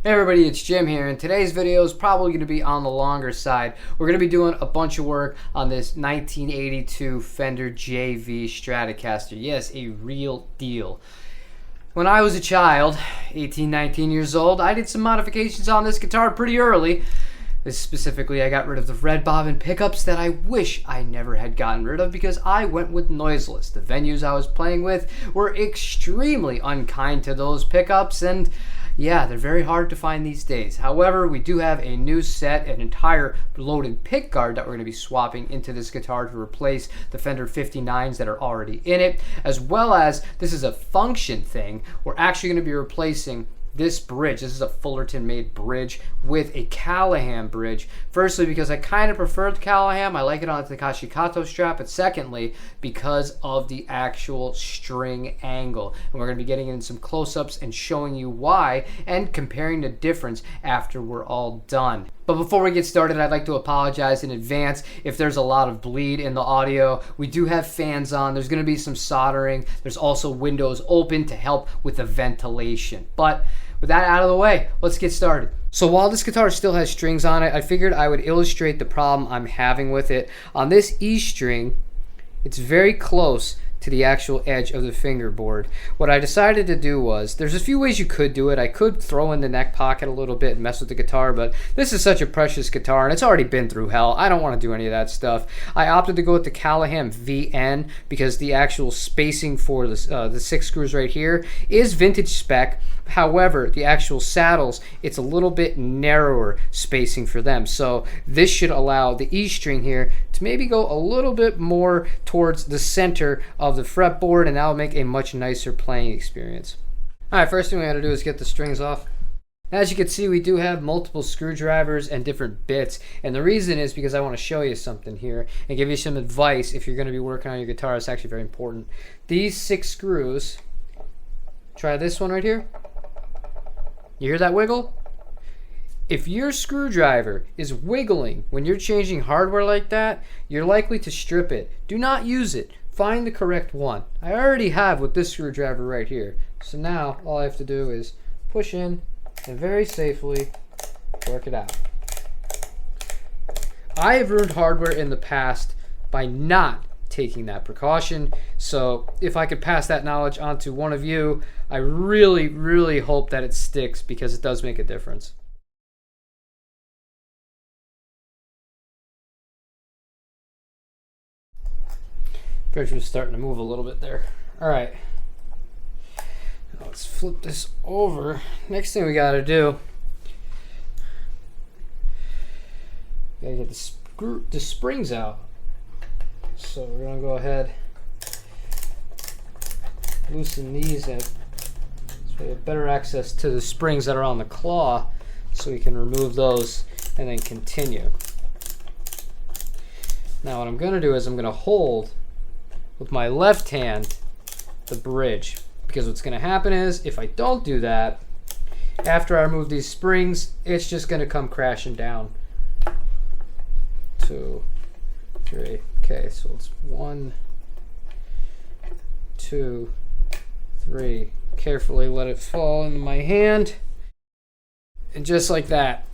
Hey everybody, it's Jim here, and today's video is probably going to be on the longer side. We're going to be doing a bunch of work on this 1982 Fender JV Stratocaster. Yes, a real deal. When I was a child, 18, 19 years old, I did some modifications on this guitar pretty early. Specifically, I got rid of the red bobbin pickups that I wish I never had gotten rid of because I went with noiseless. The venues I was playing with were extremely unkind to those pickups, and yeah, they're very hard to find these days. However, we do have a new set, an entire loaded pick guard that we're going to be swapping into this guitar to replace the Fender 59s that are already in it, as well as this is a function thing. We're actually going to be replacing this bridge. This is a Fullerton made bridge with a Callaham bridge. Firstly, because I kind of prefer the Callaham. I like it on the Takashi Kato Strat, but secondly, because of the actual string angle. And we're going to be getting in some close-ups and showing you why and comparing the difference after we're all done. But before we get started, I'd like to apologize in advance if there's a lot of bleed in the audio. We do have fans on. There's going to be some soldering. There's also windows open to help with the ventilation. But with that out of the way, let's get started. So while this guitar still has strings on it, I figured I would illustrate the problem I'm having with it. On this E string, it's very close to the actual edge of the fingerboard. What I decided to do was, there's a few ways you could do it. I could throw in the neck pocket a little bit and mess with the guitar, but this is such a precious guitar and it's already been through hell. I don't want to do any of that stuff. I opted to go with the Callaham VN because the actual spacing for the 6 screws right here is vintage spec. However, the actual saddles, it's a little bit narrower spacing for them. So this should allow the E string here to maybe go a little bit more towards the center of the fretboard, and that will make a much nicer playing experience. Alright, first thing we got to do is get the strings off. As you can see, we do have multiple screwdrivers and different bits, and the reason is because I want to show you something here and give you some advice if you're going to be working on your guitar. It's actually very important. These 6 screws, try this one right here. You hear that wiggle? If your screwdriver is wiggling when you're changing hardware like that, you're likely to strip it. Do not use it. Find the correct one. I already have with this screwdriver right here. So now all I have to do is push in and very safely work it out. I have ruined hardware in the past by not taking that precaution. So if I could pass that knowledge on to one of you, I really, really hope that it sticks because it does make a difference. Pressure was starting to move a little bit there. All right, let's flip this over. Next thing we got to do, gotta get the springs out. So we're gonna go ahead, loosen these up so we have better access to the springs that are on the claw, so we can remove those and then continue. Now what I'm gonna do is I'm gonna hold with my left hand the bridge, because what's gonna happen is if I don't do that, after I remove these springs, it's just gonna come crashing down. 2, 3. Okay, so it's 1, 2, 3. Carefully let it fall into my hand. And just like that,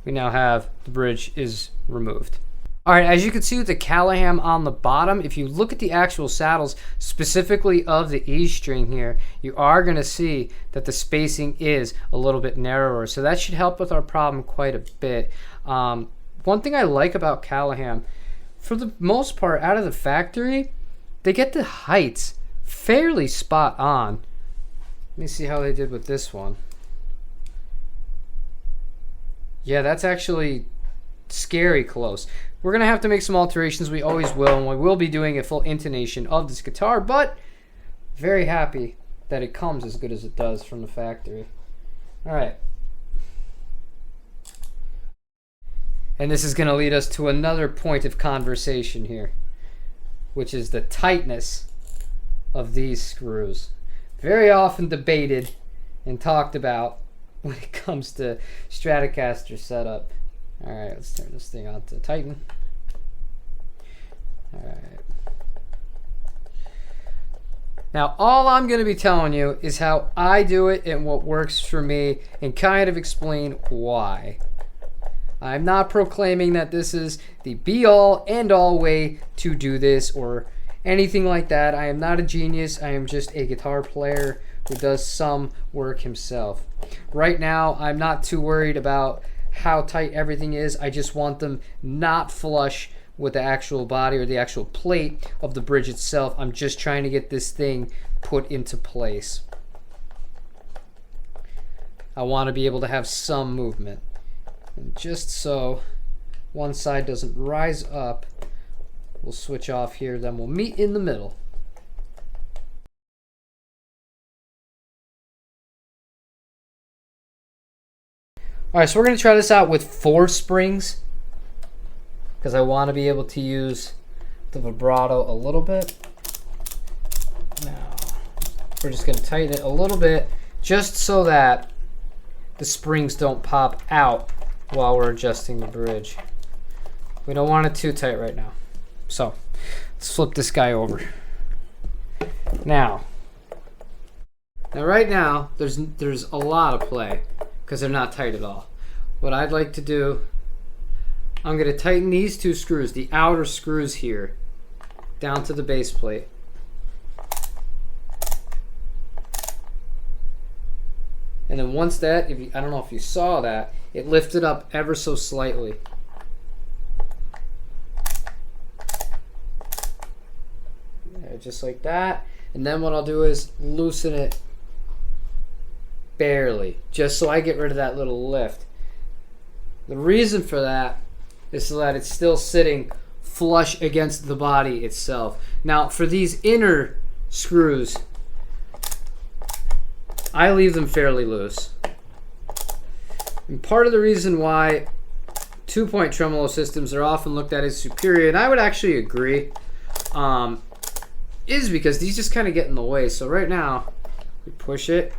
we now have the bridge is removed. Alright, as you can see with the Callaham on the bottom, if you look at the actual saddles, specifically of the E string here, you are going to see that the spacing is a little bit narrower. So that should help with our problem quite a bit. One thing I like about Callaham, for the most part, out of the factory, they get the heights fairly spot on. Let me see how they did with this one. Yeah, that's actually scary close. We're going to have to make some alterations. We always will, and we will be doing a full intonation of this guitar, but very happy that it comes as good as it does from the factory. All right. And this is going to lead us to another point of conversation here, which is the tightness of these screws. Very often debated and talked about when it comes to Stratocaster setup. All right, let's turn this thing on to Tighten. All right. Now, all I'm going to be telling you is how I do it and what works for me, and kind of explain why. I'm not proclaiming that this is the be-all, end-all way to do this or anything like that. I am not a genius. I am just a guitar player who does some work himself. Right now, I'm not too worried about how tight everything is. I just want them not flush with the actual body or the actual plate of the bridge itself. I'm just trying to get this thing put into place. I want to be able to have some movement. And just so one side doesn't rise up, we'll switch off here, then we'll meet in the middle. Alright, so we're going to try this out with 4 springs, because I want to be able to use the vibrato a little bit. Now, we're just going to tighten it a little bit just so that the springs don't pop out while we're adjusting the bridge. We don't want it too tight right now. So, let's flip this guy over. Now right now, there's a lot of play because they're not tight at all. What I'd like to do, I'm going to tighten these 2 screws, the outer screws here, down to the base plate. And then once that, I don't know if you saw that, it lifted up ever so slightly. There, just like that. And then what I'll do is loosen it barely, just so I get rid of that little lift. The reason for that is so that it's still sitting flush against the body itself. Now, for these inner screws, I leave them fairly loose. And part of the reason why 2-point tremolo systems are often looked at as superior, and I would actually agree, is because these just kind of get in the way. So right now, we push it.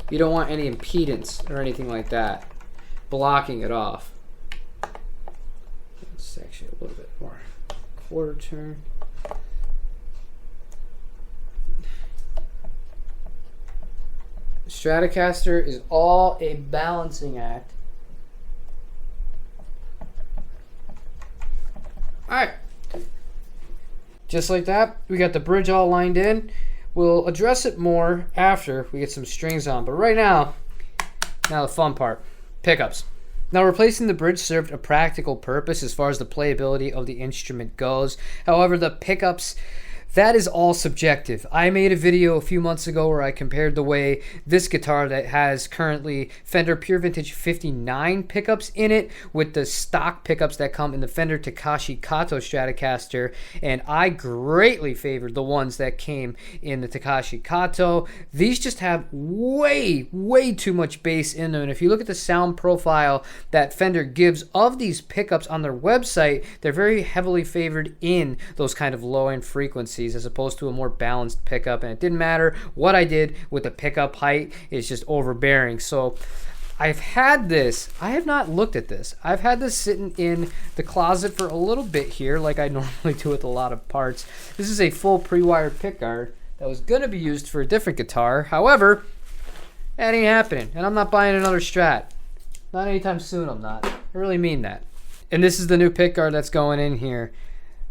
You don't want any impedance or anything like that blocking it off. It's actually a little bit more quarter turn. Stratocaster is all a balancing act. Alright. Just like that, we got the bridge all lined in. We'll address it more after we get some strings on. But right now the fun part, pickups. Now, replacing the bridge served a practical purpose as far as the playability of the instrument goes. However, the pickups, that is all subjective. I made a video a few months ago where I compared the way this guitar that has currently Fender Pure Vintage 59 pickups in it with the stock pickups that come in the Fender Takashi Kato Stratocaster, and I greatly favored the ones that came in the Takashi Kato. These just have way too much bass in them, and if you look at the sound profile that Fender gives of these pickups on their website, they're very heavily favored in those kind of low-end frequencies as opposed to a more balanced pickup. And it didn't matter what I did with the pickup height, it's just overbearing. So I've had this, I have not looked at this, I've had this sitting in the closet for a little bit here, like I normally do with a lot of parts. This is a full pre-wired pickguard that was going to be used for a different guitar. However, that ain't happening, and I'm not buying another Strat. Not anytime soon, I'm not. I really mean that. And this is the new pickguard that's going in here.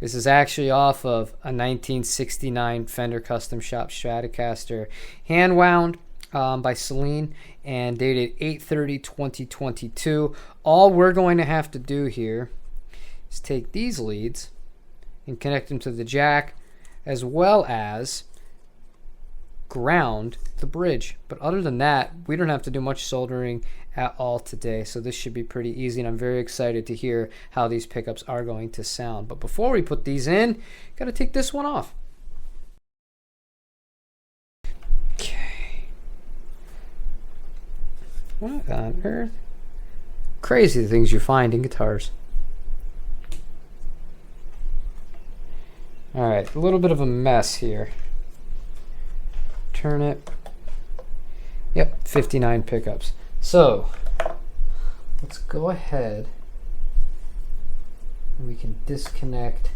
This is actually off of a 1969 Fender Custom Shop Stratocaster, hand wound by Celine and dated 8/30/2022. All we're going to have to do here is take these leads and connect them to the jack, as well as ground the bridge. But other than that, we don't have to do much soldering at all today, so this should be pretty easy, and I'm very excited to hear how these pickups are going to sound. But before we put these in, gotta take this one off. Okay. What on earth? Crazy the things you find in guitars. Alright, a little bit of a mess here. Turn it. Yep, 59 pickups. So, let's go ahead and we can disconnect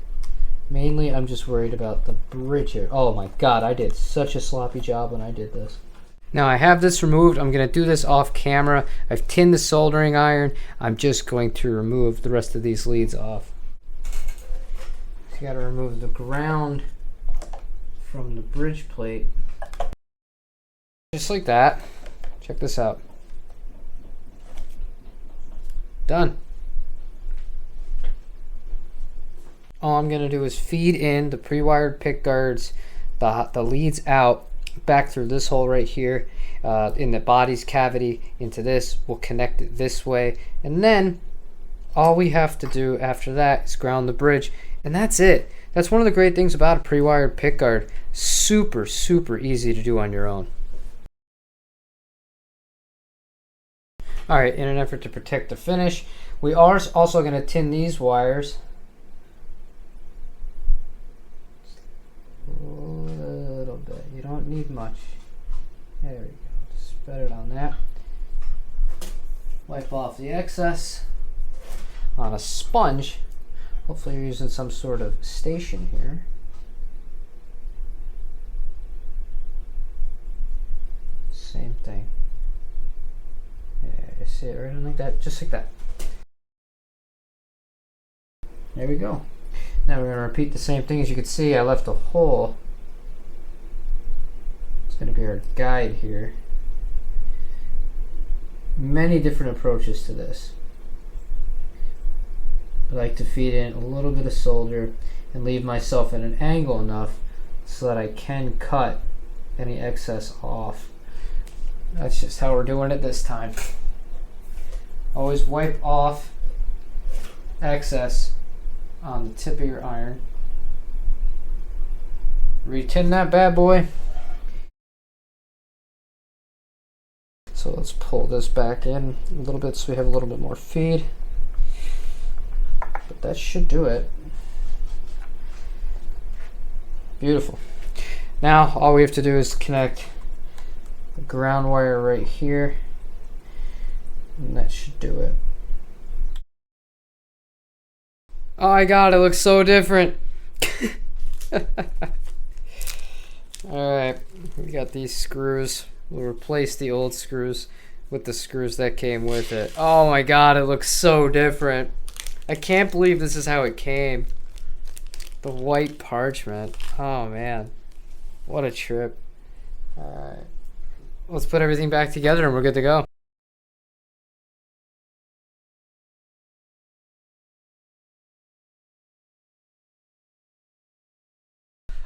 Mainly, I'm just worried about the bridge here. Oh my god, I did such a sloppy job when I did this. Now I have this removed. I'm going to do this off camera. I've tinned the soldering iron. I'm just going to remove the rest of these leads off. So you got to remove the ground from the bridge plate. Just like that. Check this out. Done. All I'm going to do is feed in the pre-wired pick guards, the leads out, back through this hole right here in the body's cavity into this. We'll connect it this way, and then all we have to do after that is ground the bridge, and that's it. That's one of the great things about a pre-wired pick guard. Super easy to do on your own. Alright, in an effort to protect the finish, we are also going to tin these wires a little bit. You don't need much. There we go. Just spread it on that. Wipe off the excess on a sponge. Hopefully you're using some sort of station here. Same thing. Yeah, you see it right in like that, just like that. There we go. Now we're going to repeat the same thing. As you can see, I left a hole. It's going to be our guide here. Many different approaches to this. I like to feed in a little bit of solder and leave myself at an angle enough so that I can cut any excess off. That's just how we're doing it this time. Always wipe off excess on the tip of your iron. Retin that bad boy. So let's pull this back in a little bit so we have a little bit more feed. But that should do it. Beautiful. Now all we have to do is connect the ground wire right here, and that should do it. Oh my god, it looks so different. Alright, we got these screws. We'll replace the old screws with the screws that came with it. Oh my god, it looks so different. I can't believe this is how it came. The white parchment. Oh man, what a trip. Alright, let's put everything back together and we're good to go.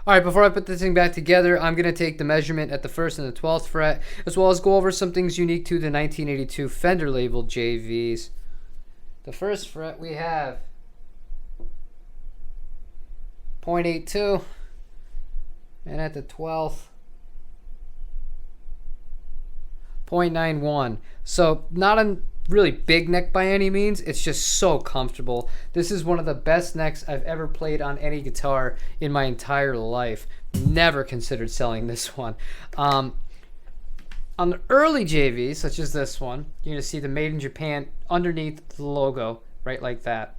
Alright, before I put this thing back together, I'm going to take the measurement at the 1st and the 12th fret, as well as go over some things unique to the 1982 Fender label JVs. The 1st fret we have 0.82, and at the 12th, 0.91. So not a really big neck by any means. It's just so comfortable. This is one of the best necks I've ever played on any guitar in my entire life. Never considered selling this one. On the early JVs, such as this one, you're going to see the Made in Japan underneath the logo, right like that.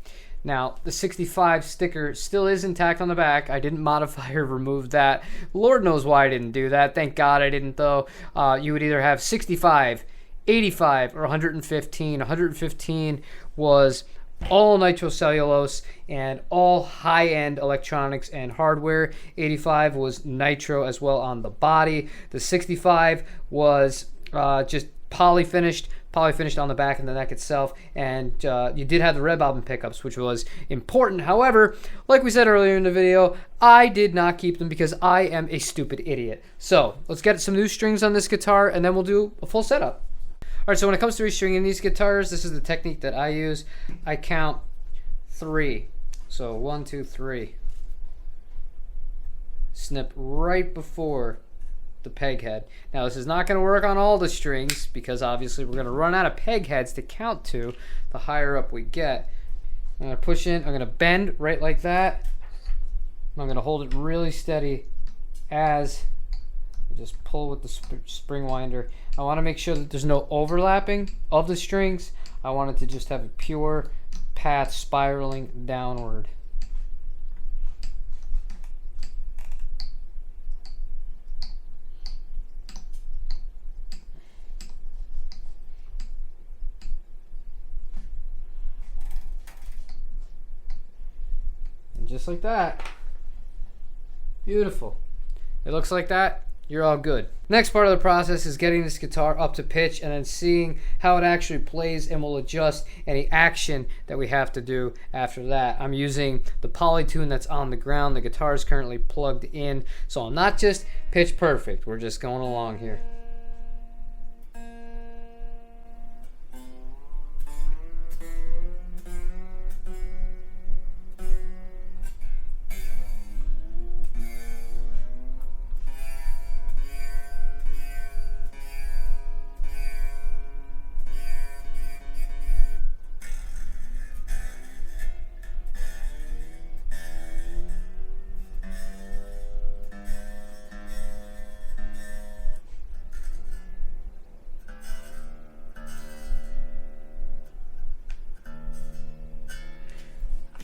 Now, the 65 sticker still is intact on the back. I didn't modify or remove that. Lord knows why I didn't do that. Thank God I didn't, though. You would either have 65, 85, or 115. 115 was all nitrocellulose and all high-end electronics and hardware. 85 was nitro as well on the body. The 65 was just poly-finished on the back and the neck itself, and you did have the Red Bobbin pickups, which was important. However, like we said earlier in the video, I did not keep them because I am a stupid idiot. So let's get some new strings on this guitar and then we'll do a full setup. Alright, so when it comes to restringing these guitars, this is the technique that I use. I count 3. So 1, 2, 3. Snip right before the peg head. Now this is not going to work on all the strings because obviously we're going to run out of peg heads to count to the higher up we get. I'm going to push in, I'm going to bend right like that. I'm going to hold it really steady as I just pull with the spring winder. I want to make sure that there's no overlapping of the strings. I want it to just have a pure path spiraling downward. just like that. Beautiful. It looks like that. You're all good. Next part of the process is getting this guitar up to pitch and then seeing how it actually plays, and we'll adjust any action that we have to do after that. I'm using the Polytune that's on the ground. The guitar is currently plugged in, so I'm not just pitch perfect. We're just going along here.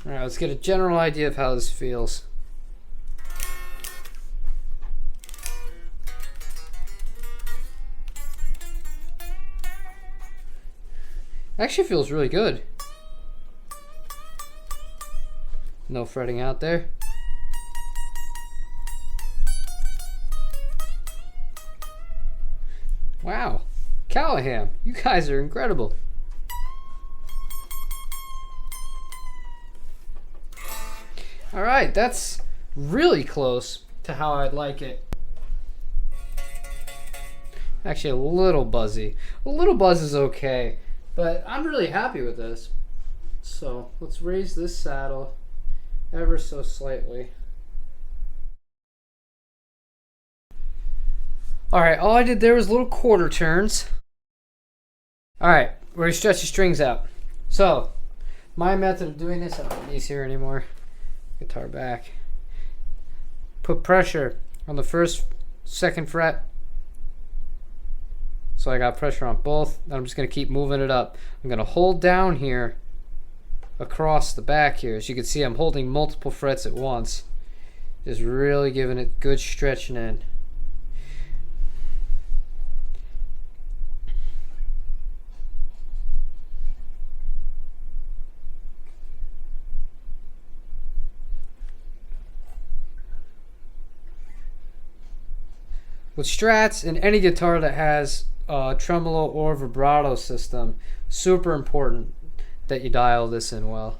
Alright, let's get a general idea of how this feels. Actually feels really good. No fretting out there. Wow, Callaham, you guys are incredible. All right, that's really close to how I'd like it. Actually, a little buzzy. A little buzz is okay, but I'm really happy with this. So let's raise this saddle ever so slightly. All right, all I did there was little quarter turns. All right, we're gonna stretch the strings out. So my method of doing this, I don't have these here anymore. Guitar back. Put pressure on the first, second fret. So I got pressure on both. Then I'm just going to keep moving it up. I'm going to hold down here across the back here. As you can see, I'm holding multiple frets at once. Just really giving it good stretching in. With Strats and any guitar that has a tremolo or vibrato system, super important that you dial this in well,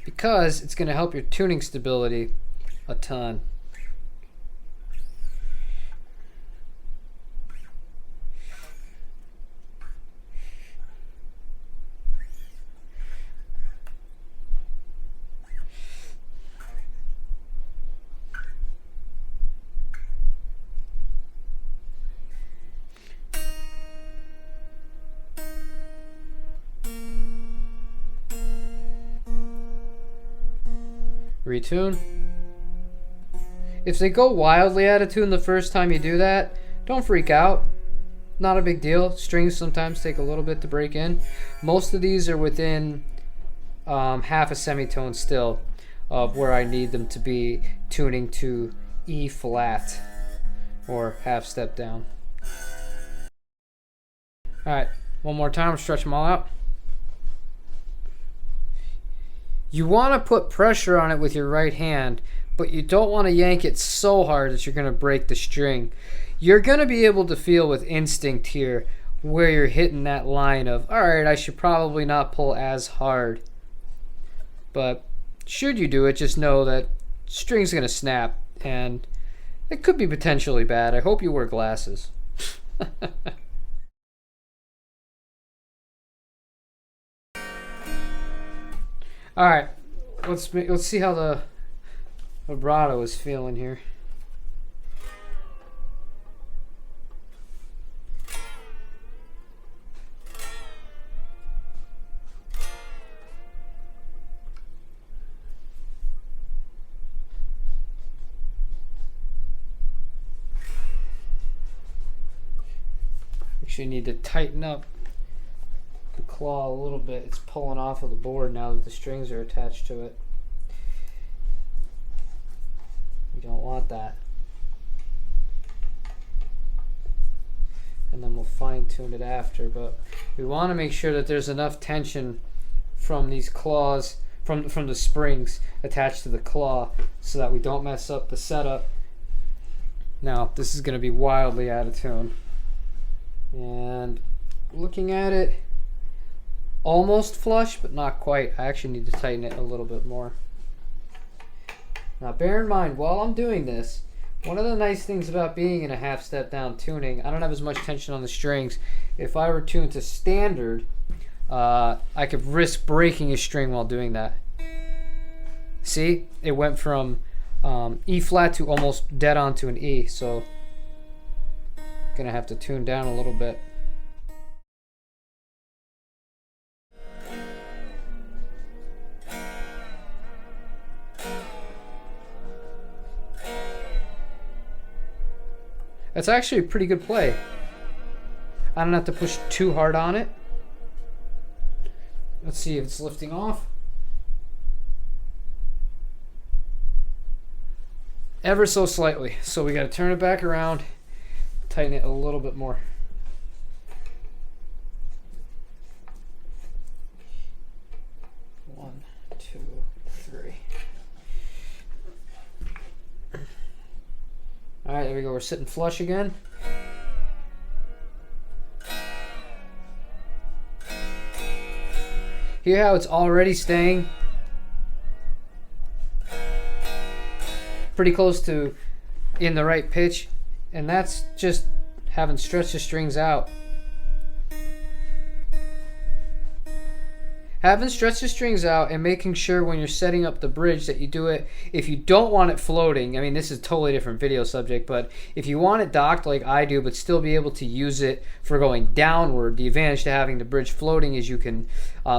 because it's going to help your tuning stability a ton. Retune. If they go wildly out of tune the first time you do that, don't freak out. Not a big deal. Strings sometimes take a little bit to break in. Most of these are within half a semitone still of where I need them to be tuning to E flat or half step down. Alright, one more time, stretch them all out. You want to put pressure on it with your right hand, but you don't want to yank it so hard that you're going to break the string. You're going to be able to feel with instinct here where you're hitting that line of, alright, I should probably not pull as hard. But should you do it, just know that string's going to snap, and it could be potentially bad. I hope you wear glasses. All right, let's see how the vibrato is feeling here. Actually, need to tighten up the claw a little bit. It's pulling off of the board now that the strings are attached to it. You don't want that. And then we'll fine tune it after, but we want to make sure that there's enough tension from these claws from the springs attached to the claw, so that we don't mess up the setup. Now this is going to be wildly out of tune, and looking at it, almost flush but not quite. I actually need to tighten it a little bit more. Now bear in mind, while I'm doing this, one of the nice things about being in a half step down tuning, I don't have as much tension on the strings. If I were tuned to standard, I could risk breaking a string while doing that. See, it went from E flat to almost dead on to an E, so gonna have to tune down a little bit. That's actually a pretty good play. I don't have to push too hard on it. Let's see if it's lifting off. Ever so slightly. So we got to turn it back around, tighten it a little bit more. One, two, three. All right, there we go. We're sitting flush again. Hear how it's already staying pretty close to in the right pitch, and that's just having stretched the strings out. Having stretched the strings out and making sure when you're setting up the bridge that you do it, if you don't want it floating, I mean this is a totally different video subject, but if you want it docked like I do but still be able to use it for going downward, the advantage to having the bridge floating is you can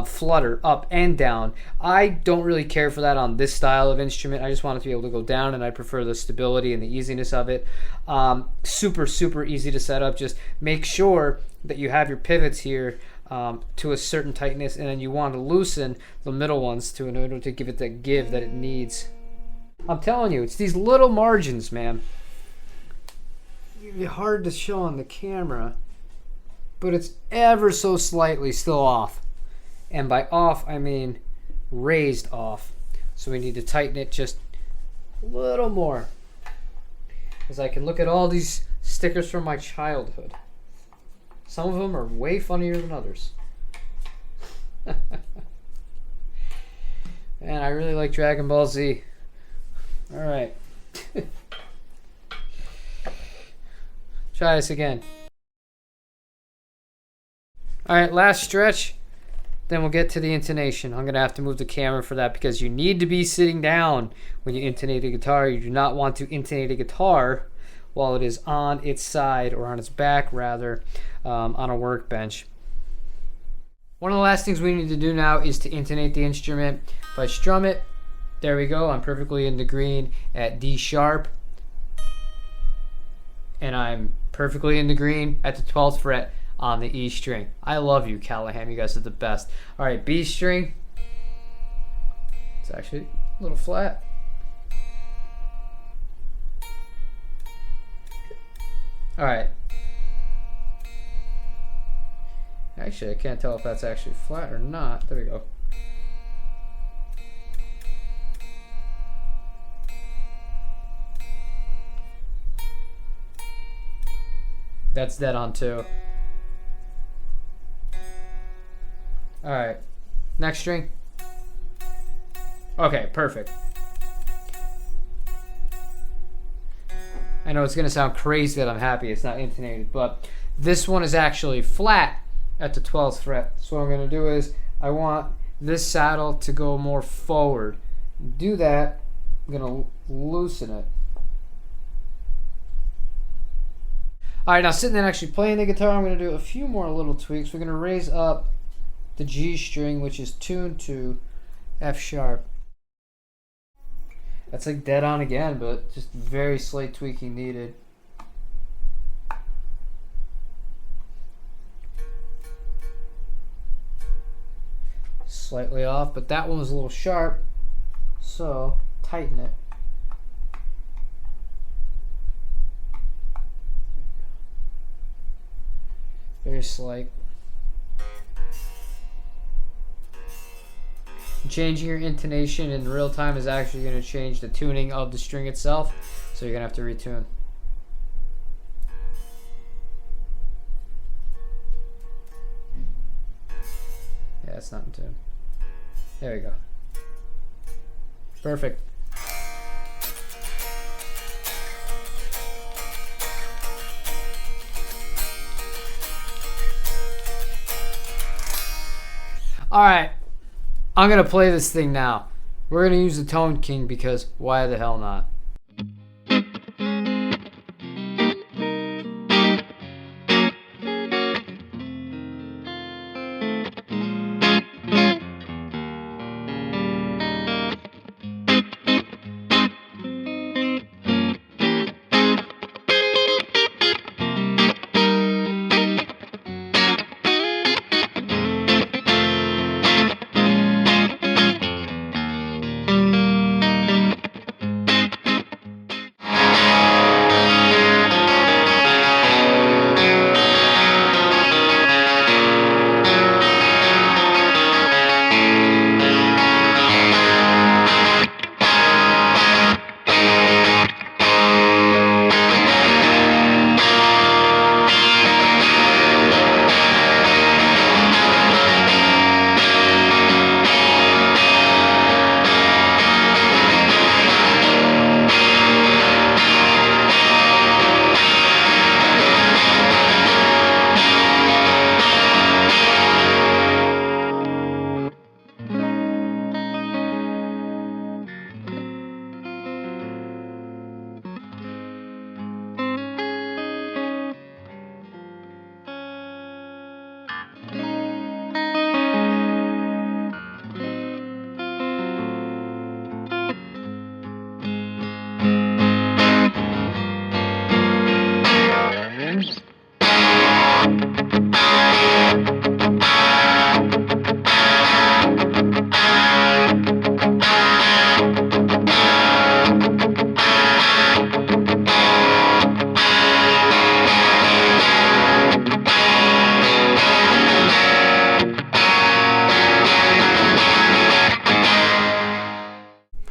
flutter up and down. I don't really care for that on this style of instrument. I just want it to be able to go down, and I prefer the stability and the easiness of it. Super easy to set up. Just make sure that you have your pivots here to a certain tightness, and then you want to loosen the middle ones in order to give it that give that it needs. I'm telling you, it's these little margins, man. It'd be hard to show on the camera, but it's ever so slightly still off. And by off, I mean raised off. So we need to tighten it just a little more, as I can look at all these stickers from my childhood. Some of them are way funnier than others. Man, I really like Dragon Ball Z. All right. Try this again. All right, last stretch. Then we'll get to the intonation. I'm going to have to move the camera for that because you need to be sitting down when you intonate a guitar. You do not want to intonate a guitar while it is on its side, or on its back rather, on a workbench. One of the last things we need to do now is to intonate the instrument. If I strum it, there we go, I'm perfectly in the green at D sharp, and I'm perfectly in the green at the 12th fret on the E string. I love you, Callaham, you guys are the best. All right, B string, it's actually a little flat. All right. Actually, I can't tell if that's actually flat or not. There we go. That's dead on too. All right. Next string. Okay, perfect. I know it's going to sound crazy that I'm happy it's not intonated, but this one is actually flat at the 12th fret. So what I'm going to do is I want this saddle to go more forward. To do that, I'm going to loosen it. All right, now sitting there actually playing the guitar, I'm going to do a few more little tweaks. We're going to raise up the G string, which is tuned to F sharp. That's like dead on again, but just very slight tweaking needed. Slightly off, but that one was a little sharp, so tighten it. Very slight. changing your intonation in real time is actually going to change the tuning of the string itself, so you're going to have to retune. Yeah, it's not in tune. There we go. Perfect. Alright, I'm going to play this thing now. We're going to use the Tone King because why the hell not?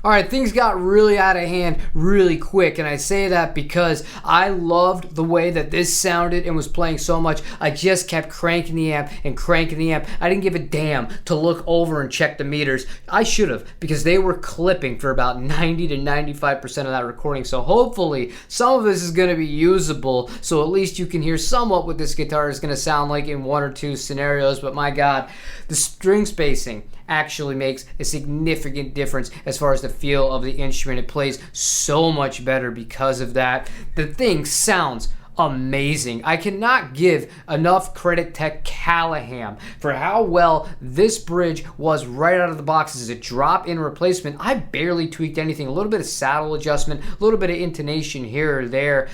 Alright, things got really out of hand really quick, and I say that because I loved the way that this sounded and was playing so much. I just kept cranking the amp and cranking the amp. I didn't give a damn to look over and check the meters. I should have, because they were clipping for about 90 to 95% of that recording. So hopefully some of this is going to be usable, so at least you can hear somewhat what this guitar is going to sound like in one or two scenarios. But my God, the string spacing actually makes a significant difference as far as the feel of the instrument. It plays so much better because of that. The thing sounds amazing. I cannot give enough credit to Callaham for how well this bridge was right out of the box as a drop-in replacement. I barely tweaked anything. A little bit of saddle adjustment, a little bit of intonation here or there.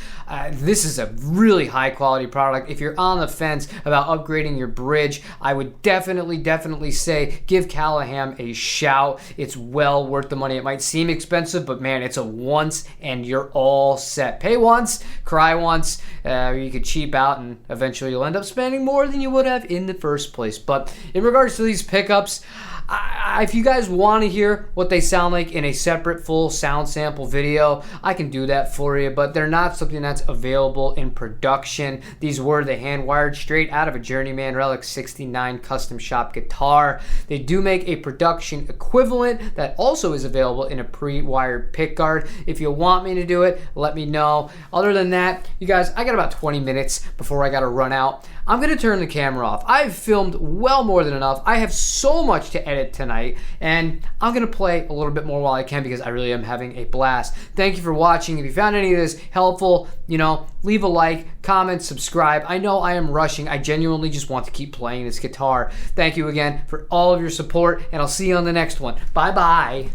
This is a really high-quality product. If you're on the fence about upgrading your bridge, I would definitely say give Callaham a shout. It's well worth the money. It might seem expensive, but man, it's a once and you're all set. Pay once, cry once. You could cheap out and eventually you'll end up spending more than you would have in the first place. But in regards to these pickups, if you guys want to hear what they sound like in a separate full sound sample video, I can do that for you, but they're not something that's available in production. These were the hand-wired straight out of a Journeyman Relic 69 custom shop guitar. They do make a production equivalent that also is available in a pre-wired pickguard. If you want me to do it, let me know. Other than that, you guys, I got about 20 minutes before I got to run out. I'm going to turn the camera off. I've filmed well more than enough. I have so much to edit tonight, and I'm going to play a little bit more while I can because I really am having a blast. Thank you for watching. If you found any of this helpful, leave a like, comment, subscribe. I know I am rushing. I genuinely just want to keep playing this guitar. Thank you again for all of your support, and I'll see you on the next one. Bye-bye.